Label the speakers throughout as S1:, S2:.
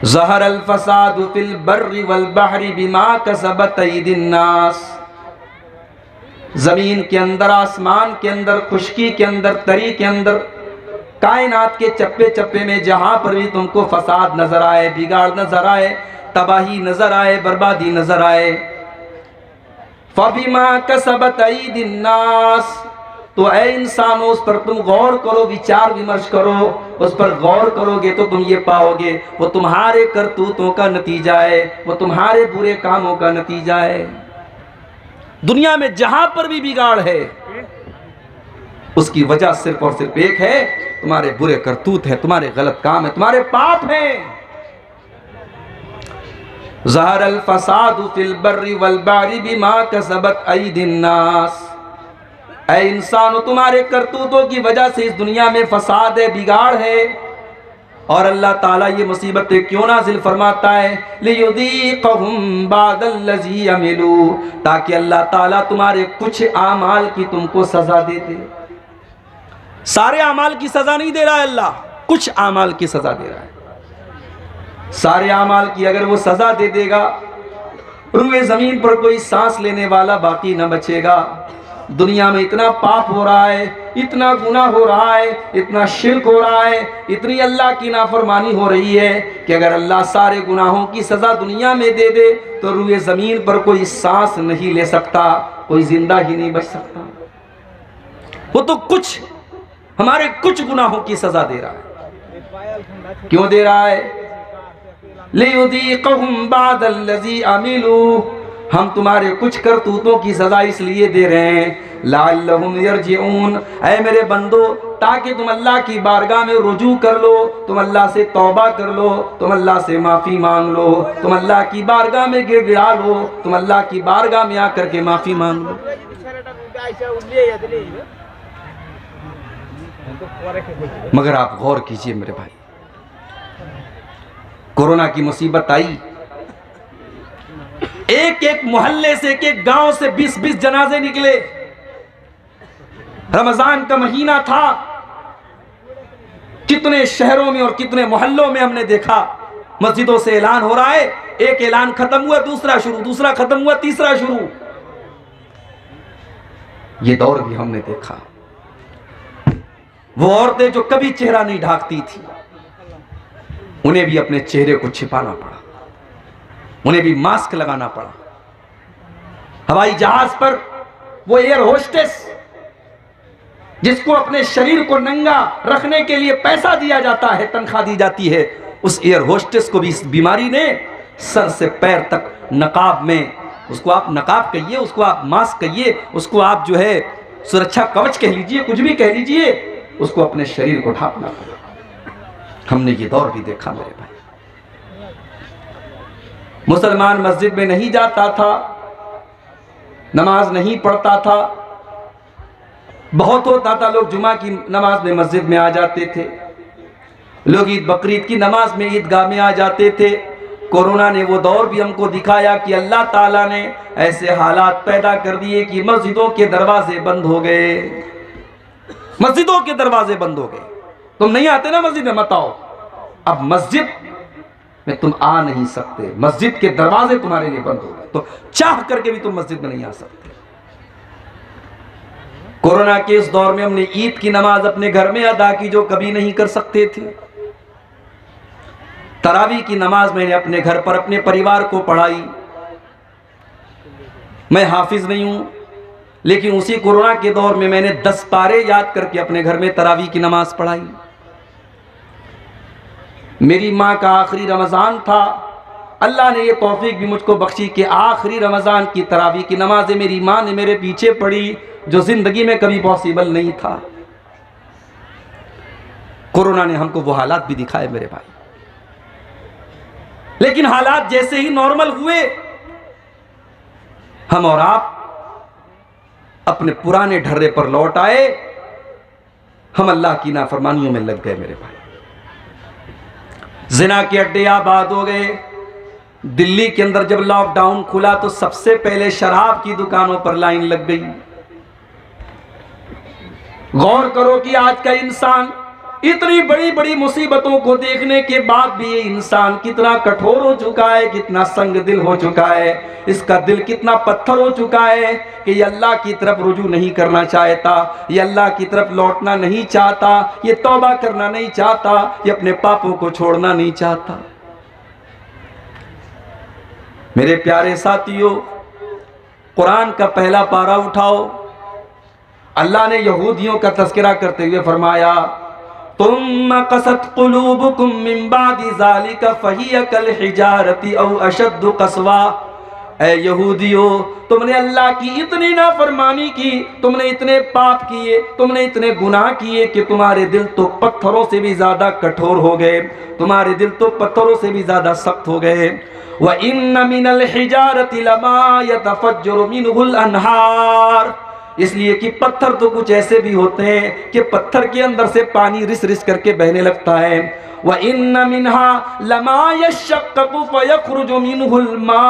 S1: ज़हरल फ़सादु fill बर्रि वल बहरि बिमा कसबत अयदिन नास। ज़मीन के अंदर, आसमान के अंदर, खुशकी के अंदर, तरी के अंदर, कायनात के चप्पे चप्पे में जहाँ पर भी तुमको फसाद नजर आए, बिगाड़ नजर आए, तबाही नजर आए, बर्बादी नजर आए, फ़बिमा कसबत अयदिन नास, तो ऐ इंसानों उस पर तुम गौर करो, विचार विमर्श करो, उस पर गौर करोगे तो तुम ये पाओगे वो तुम्हारे करतूतों का नतीजा है, वो तुम्हारे बुरे कामों का नतीजा है। दुनिया में जहां पर भी बिगाड़ है उसकी वजह सिर्फ और सिर्फ एक है, तुम्हारे बुरे करतूत है, तुम्हारे गलत काम है, तुम्हारे पाप हैं। ज़हरल फ़सादु फ़िल बर्रि वल बहरि बिमा कसबत अयदिन नास। ऐ इंसानो तुम्हारे करतूतों की वजह से इस दुनिया में फसाद है, बिगाड़ है। और अल्लाह ताला ये मुसीबतें क्यों नाज़िल फरमाता है? लियुज़ीक़हुम बादल्लज़ी अमिलू, ताकि अल्लाह ताला तुम्हारे कुछ आमाल की तुमको सजा दे दे। सारे आमाल की सजा नहीं दे रहा है अल्लाह, कुछ आमाल की सजा दे रहा है। सारे आमाल की अगर वो सजा दे देगा, रूए जमीन पर कोई सांस लेने वाला बाकी न बचेगा। दुनिया में इतना पाप हो रहा है, इतना गुनाह हो रहा है, इतना शिर्क हो रहा है, इतनी अल्लाह की नाफरमानी हो रही है कि अगर अल्लाह सारे गुनाहों की सजा दुनिया में दे दे तो रूए जमीन पर कोई सांस नहीं ले सकता, कोई जिंदा ही नहीं बच सकता। वो तो कुछ हमारे कुछ गुनाहों की सजा दे रहा है। क्यों दे रहा है? लियुज़ीक़हुम बादल्लज़ी अमिलू, हम तुम्हारे कुछ करतूतों की सजा इसलिए दे रहे हैं लअल्लहुम यरजिऊन, ऐ मेरे बंदो, ताकि तुम अल्लाह की बारगाह में रुजू कर लो, तुम अल्लाह से तौबा कर लो, तुम अल्लाह से माफ़ी मांग लो, तुम अल्लाह की बारगाह में गिड़गिड़ा लो, तुम अल्लाह की बारगाह में आकर के माफ़ी मांग लो। मगर आप गौर कीजिए मेरे भाई, कोरोना की मुसीबत आई, एक एक मोहल्ले से, एक एक गांव से 20-20 जनाजे निकले। रमजान का महीना था, कितने शहरों में और कितने मोहल्लों में हमने देखा मस्जिदों से ऐलान हो रहा है, एक ऐलान खत्म हुआ दूसरा शुरू, दूसरा खत्म हुआ तीसरा शुरू। ये दौर भी हमने देखा। वो औरतें जो कभी चेहरा नहीं ढांकती थी, उन्हें भी अपने चेहरे को छिपाना पड़ा, उन्हें भी मास्क लगाना पड़ा। हवाई जहाज पर वो एयर होस्टेस जिसको अपने शरीर को नंगा रखने के लिए पैसा दिया जाता है, तनख्वाह दी जाती है, उस एयर होस्टेस को भी इस बीमारी ने सर से पैर तक नकाब में, उसको आप नकाब कहिए, उसको आप मास्क कहिए, उसको आप जो है सुरक्षा कवच कह लीजिए, कुछ भी कह लीजिए, उसको अपने शरीर को ढांकना पड़ा। हमने ये दौर भी देखा मेरे भाई। मुसलमान मस्जिद में नहीं जाता था, नमाज नहीं पढ़ता था। बहुत होता था लोग जुमा की नमाज में मस्जिद में आ जाते थे, लोग ईद बकरीद की नमाज में ईदगाह में आ जाते थे। कोरोना ने वो दौर भी हमको दिखाया कि अल्लाह ताला ने ऐसे हालात पैदा कर दिए कि मस्जिदों के दरवाजे बंद हो गए, मस्जिदों के दरवाजे बंद हो गए। तुम नहीं आते ना मस्जिद में, मत आओ। अब मस्जिद में तुम आ नहीं सकते, मस्जिद के दरवाजे तुम्हारे लिए बंद हो गए, तो चाह करके भी तुम मस्जिद में नहीं आ सकते। कोरोना के इस दौर में हमने ईद की नमाज अपने घर में अदा की जो कभी नहीं कर सकते थे। तरावी की नमाज मैंने अपने घर पर अपने परिवार को पढ़ाई। मैं हाफिज नहीं हूं, लेकिन उसी कोरोना के दौर में मैंने 10 पारे याद करके अपने घर में तरावी की नमाज पढ़ाई। मेरी माँ का आखिरी रमज़ान था, अल्लाह ने ये तौफीक भी मुझको बख्शी कि आखिरी रमज़ान की तरावी की नमाज़ें मेरी माँ ने मेरे पीछे पढ़ी, जो ज़िंदगी में कभी पॉसिबल नहीं था। कोरोना ने हमको वो हालात भी दिखाए मेरे भाई, लेकिन हालात जैसे ही नॉर्मल हुए, हम और आप अपने पुराने ढर्रे पर लौट आए, हम अल्लाह की नाफरमानियों में लग गए मेरे भाई। जिना के अड्डे आबाद हो गए। दिल्ली के अंदर जब लॉकडाउन खुला तो सबसे पहले शराब की दुकानों पर लाइन लग गई। गौर करो कि आज का इंसान इतनी बड़ी बड़ी मुसीबतों को देखने के बाद भी ये इंसान कितना कठोर हो चुका है, कितना संग दिल हो चुका है, इसका दिल कितना पत्थर हो चुका है कि ये अल्लाह की तरफ रुजू नहीं करना चाहता, ये अल्लाह की तरफ लौटना नहीं चाहता, ये तौबा करना नहीं चाहता, ये अपने पापों को छोड़ना नहीं चाहता। मेरे प्यारे साथियों, कुरान का पहला पारा उठाओ। अल्लाह ने यहूदियों का तज़किरा करते हुए फरमाया, तुम कसत कुलूबुकुम मिन बादि ज़ालिका फहिय कल हिजारति औ अशद्दु कसवा। ऐ यहूदियों, तुमने अल्लाह की इतनी नाफरमानी की, तुमने इतने पाप किए, तुमने इतने गुनाह किए कि तुम्हारे दिल तो पत्थरों से भी ज्यादा कठोर हो गए, तुम्हारे दिल तो पत्थरों से भी ज्यादा सख्त हो गए। व इन्न मिनल हिजारति लमा यतफज्जरु मिनहुल अनहार। इसलिए कि पत्थर तो कुछ ऐसे भी होते हैं कि पत्थर के अंदर से पानी रिस रिस करके बहने लगता है। व इन्न मिनहा लमा यशक्ककु फयखरुजु मिनहुल मा।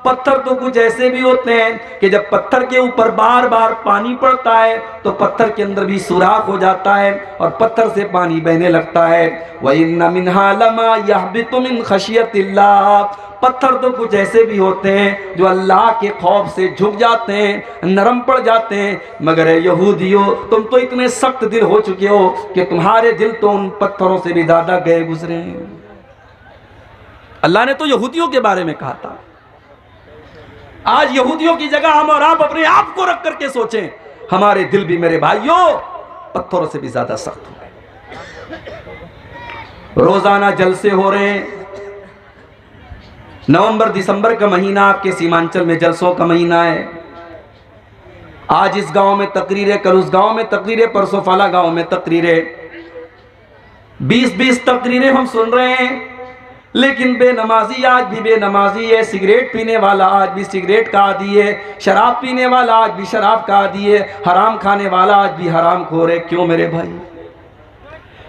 S1: पत्थर तो कुछ ऐसे भी होते हैं कि जब पत्थर के ऊपर बार बार पानी पड़ता है तो पत्थर के अंदर भी सुराख हो जाता है और पत्थर से पानी बहने लगता है। व इन्न मिनहा लमा यहबितु मिन खशियतिल्लाह। पत्थर तो कुछ ऐसे भी होते हैं जो अल्लाह के खौफ से झुक जाते हैं, नरम पड़ जाते हैं। मगर यहूदियों, तुम तो इतने सख्त दिल हो चुके हो कि तुम्हारे दिल तो उन पत्थरों से भी ज्यादा गए गुजरे हैं। अल्लाह ने तो यहूदियों के बारे में कहा था। आज यहूदियों की जगह हम और आप अपने आप को रख करके सोचें, हमारे दिल भी मेरे भाइयों पत्थरों से भी ज्यादा सख्त हो गए। रोजाना जलसे हो रहे हैं। नवंबर दिसंबर का महीना आपके सीमांचल में जलसों का महीना है। आज इस गांव में तकरीरें, कल उस गांव में तकरीरें, परसों फला गांव में तकरीरें, 20-20 तकरीरें हम सुन रहे हैं। लेकिन बेनमाजी आज भी बेनमाजी है, सिगरेट पीने वाला आज भी सिगरेट का आदी है, शराब पीने वाला आज भी शराब का आदी है, हराम खाने वाला आज भी हराम खोर है। क्यों मेरे भाई?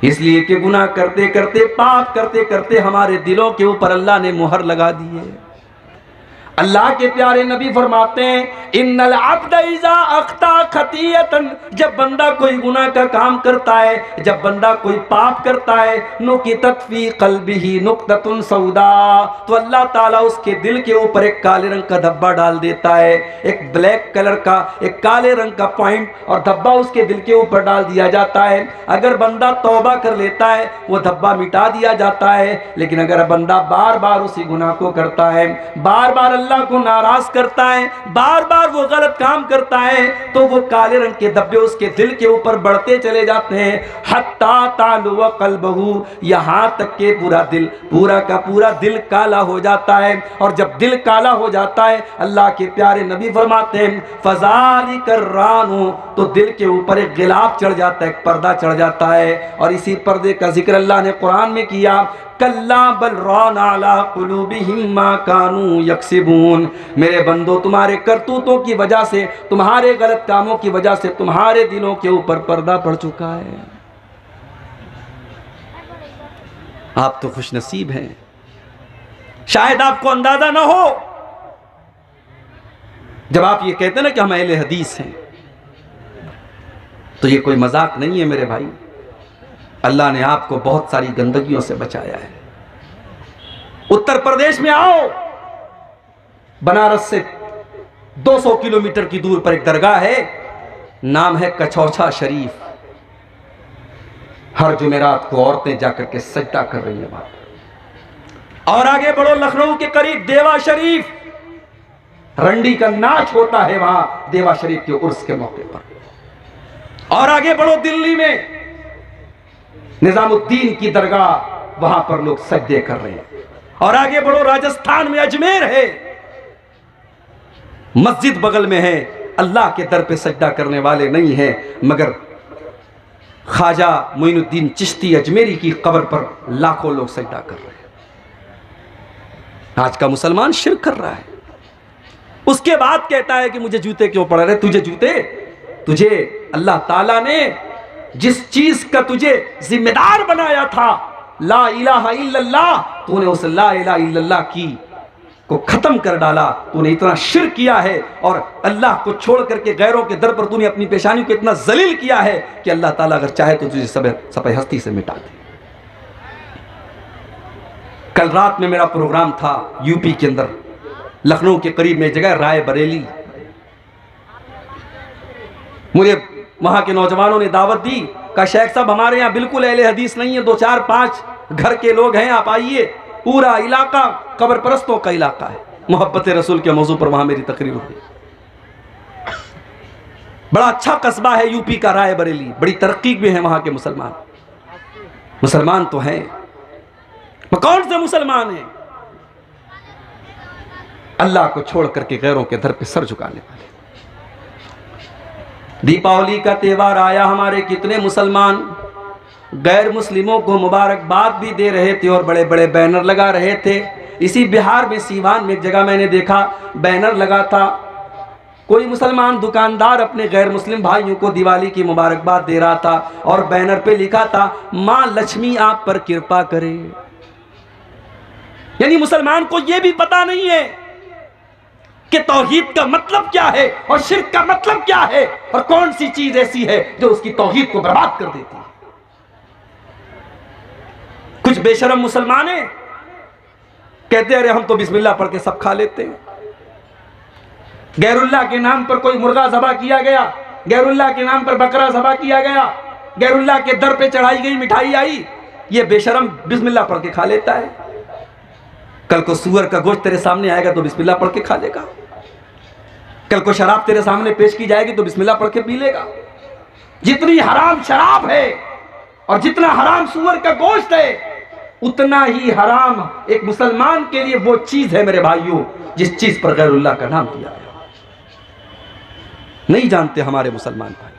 S1: इसलिए कि गुनाह करते करते, पाप करते करते हमारे दिलों के ऊपर अल्लाह ने मुहर लगा दी है। अल्लाह के प्यारे नबी फरमाते हैं, इन्नल अब्द इज़ा अख्ता खतियतन। जब बंदा कोई गुनाह का काम करता है, जब बंदा कोई पाप करता है, नुकितत फी क़ल्बिही नुक्ततुन सौदा, तो अल्लाह ताला उसके दिल के ऊपर एक काले रंग का धब्बा डाल देता है। एक ब्लैक कलर का, एक काले रंग का पॉइंट और धब्बा उसके दिल के ऊपर डाल दिया जाता है। अगर बंदा तौबा कर लेता है, वो धब्बा मिटा दिया जाता है। लेकिन अगर बंदा बार बार उसी गुनाह को करता है, बार बार अल्लाह को नाराज करता है, बार बार वो गलत काम करता है, तो वो काले रंग के धब्बे उसके दिल के ऊपर बढ़ते चले जाते हैं। हत्ता तालु व क़ल्बहु, यहां तक के पूरा दिल, पूरा का पूरा दिल काला हो जाता है। और जब दिल काला हो जाता है, अल्लाह के प्यारे नबी फरमाते हैं, फ़ज़ालिकर रानु, तो दिल के ऊपर एक गिलाफ चढ़ जाता है, एक पर्दा चढ़ जाता है। और इसी पर्दे का जिक्र अल्लाह ने कुरान में किया, कल्ला बल राना अला कुलूबिहिम मा कानू यक्सिबून। मेरे बंदो, तुम्हारे करतूतों की वजह से, तुम्हारे गलत कामों की वजह से तुम्हारे दिलों के ऊपर पर्दा पड़ चुका है। आप तो खुशनसीब हैं, शायद आपको अंदाजा ना हो। जब आप ये कहते हैं ना कि हम अहले हदीस हैं, तो ये कोई मजाक नहीं है मेरे भाई। अल्लाह ने आपको बहुत सारी गंदगियों से बचाया है। उत्तर प्रदेश में आओ, बनारस से 200 किलोमीटर की दूर पर एक दरगाह है, नाम है कछौछा शरीफ। हर जुमेरात को औरतें जाकर के सजदा कर रही है वहां। और आगे बढ़ो, लखनऊ के करीब देवा शरीफ, रंडी का नाच होता है वहां देवा शरीफ के उर्स के मौके पर। और आगे बढ़ो, दिल्ली में निजामुद्दीन की दरगाह, वहां पर लोग सजदे कर रहे हैं। और आगे बढ़ो, राजस्थान में अजमेर है, मस्जिद बगल में है, अल्लाह के दर पे सजदा करने वाले नहीं हैं, मगर ख्वाजा मोइनुद्दीन चिश्ती अजमेरी की कब्र पर लाखों लोग सजदा कर रहे हैं। आज का मुसलमान शिर्क कर रहा है। उसके बाद कहता है कि मुझे जूते क्यों पड़ रहे? तुझे जूते, तुझे अल्लाह ताला ने जिस चीज का तुझे जिम्मेदार बनाया था, ला इलाहा इल्लल्लाह, तूने उस ला इलाहा इल्लल्लाह की को खत्म कर डाला, तूने इतना शिर्क किया है और अल्लाह को छोड़ करके गैरों के दर पर तूने अपनी पेशानी को इतना जलील किया है कि अल्लाह ताला अगर चाहे तो तुझे सफ़े हस्ती से मिटा दे। कल रात में मेरा प्रोग्राम था यूपी के अंदर, लखनऊ के करीब में जगह राय बरेली। मुझे वहां के नौजवानों ने दावत दी, कहा शेख साहब हमारे यहाँ बिल्कुल अहले हदीस नहीं है, 2-4-5 घर के लोग हैं, आप आइए। पूरा इलाका कब्र परस्तों का इलाका है। मोहब्बत रसूल के मौजू पर वहां मेरी तकरीर हुई। बड़ा अच्छा कस्बा है यूपी का राय बरेली, बड़ी तरक्की में है वहां के मुसलमान। मुसलमान तो हैं, कौन से मुसलमान हैं? अल्लाह को छोड़ करके गैरों के दर पे सर झुकाने वाले। दीपावली का त्योहार आया, हमारे कितने मुसलमान गैर मुस्लिमों को मुबारकबाद भी दे रहे थे और बड़े बड़े बैनर लगा रहे थे। इसी बिहार में सीवान में एक जगह मैंने देखा बैनर लगा था, कोई मुसलमान दुकानदार अपने गैर मुस्लिम भाइयों को दिवाली की मुबारकबाद दे रहा था और बैनर पे लिखा था मां लक्ष्मी आप पर कृपा करे। यानी मुसलमान को यह भी पता नहीं है कि तौहीद का मतलब क्या है और शिर्क का मतलब क्या है और कौन सी चीज ऐसी है जो उसकी तौहीद को बर्बाद कर देती है। कुछ बेशरम मुसलमान हैं, कहते हैं अरे हम तो बिस्मिल्लाह पढ़ के सब खा लेते हैं। गैरुल्लाह के नाम पर कोई मुर्गा ज़बा किया गया, गैरुल्लाह के नाम पर बकरा ज़बा किया गया, गैरुल्लाह के दर पे चढ़ाई गई मिठाई आई, ये बेशरम बिस्मिल्लाह पढ़ के खा लेता है। कल को सूअर का गोश्त तेरे सामने आएगा तो बिस्मिल्लाह पढ़ के खा लेगा। कल को शराब तेरे सामने पेश की जाएगी तो बिस्मिल्लाह पढ़ के पी लेगा। जितनी हराम शराब है और जितना हराम सूअर का गोश्त है, उतना ही हराम एक मुसलमान के लिए वो चीज है मेरे भाइयों जिस चीज पर गैरुल्लाह का नाम दिया गया। नहीं जानते हमारे मुसलमान भाई।